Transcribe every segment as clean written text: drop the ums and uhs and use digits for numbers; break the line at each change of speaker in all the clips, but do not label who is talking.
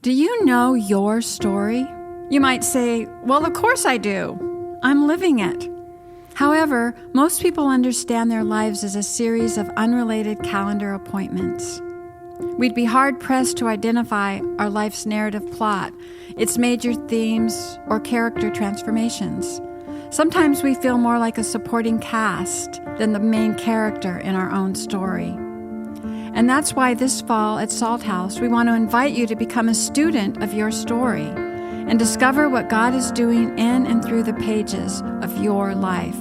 Do you know your story? You might say, well, of course I do. I'm living it. However, most people understand their lives as a series of unrelated calendar appointments. We'd be hard-pressed to identify our life's narrative plot, its major themes, or character transformations. Sometimes we feel more like a supporting cast than the main character in our own story. And that's why this fall at Salt House, we want to invite you to become a student of your story and discover what God is doing in and through the pages of your life.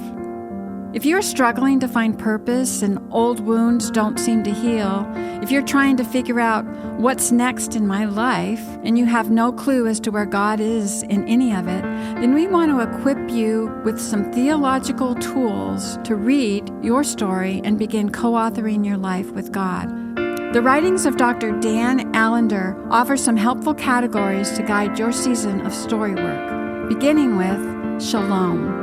If you're struggling to find purpose and old wounds don't seem to heal, if you're trying to figure out what's next in my life and you have no clue as to where God is in any of it, then we want to equip you with some theological tools to read your story and begin co-authoring your life with God. The writings of Dr. Dan Allendar offer some helpful categories to guide your season of story work, beginning with Shalom.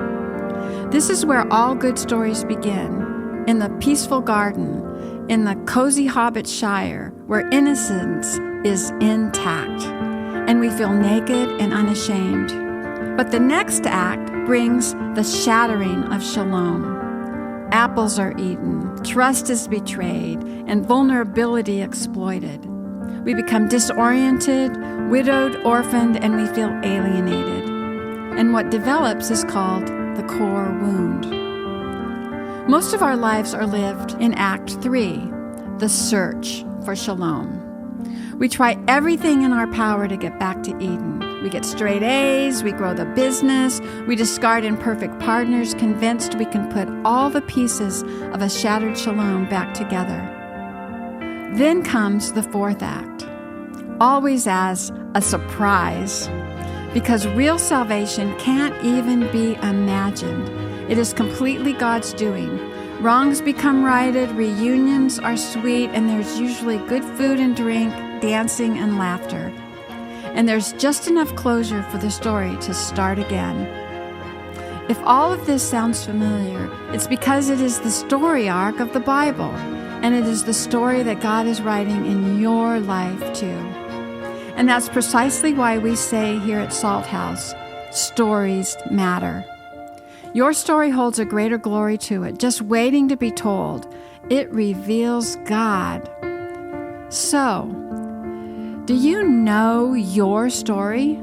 This is where all good stories begin, in the peaceful garden, in the cozy hobbit shire, where innocence is intact, and we feel naked and unashamed. But the next act brings the shattering of Shalom. Apples are eaten, trust is betrayed, and vulnerability exploited. We become disoriented, widowed, orphaned, and we feel alienated. And what develops is called the core wound. Most of our lives are lived in Act 3, the search for Shalom. We try everything in our power to get back to Eden. We get straight A's, we grow the business, we discard imperfect partners, convinced we can put all the pieces of a shattered Shalom back together. Then comes the fourth act, always as a surprise, because real salvation can't even be imagined. It is completely God's doing. Wrongs become righted, reunions are sweet, and there's usually good food and drink, dancing and laughter. And there's just enough closure for the story to start again. If all of this sounds familiar, it's because it is the story arc of the Bible, and it is the story that God is writing in your life too. And that's precisely why we say here at Salt House, stories matter. Your story holds a greater glory to it, just waiting to be told. It reveals God. So, do you know your story?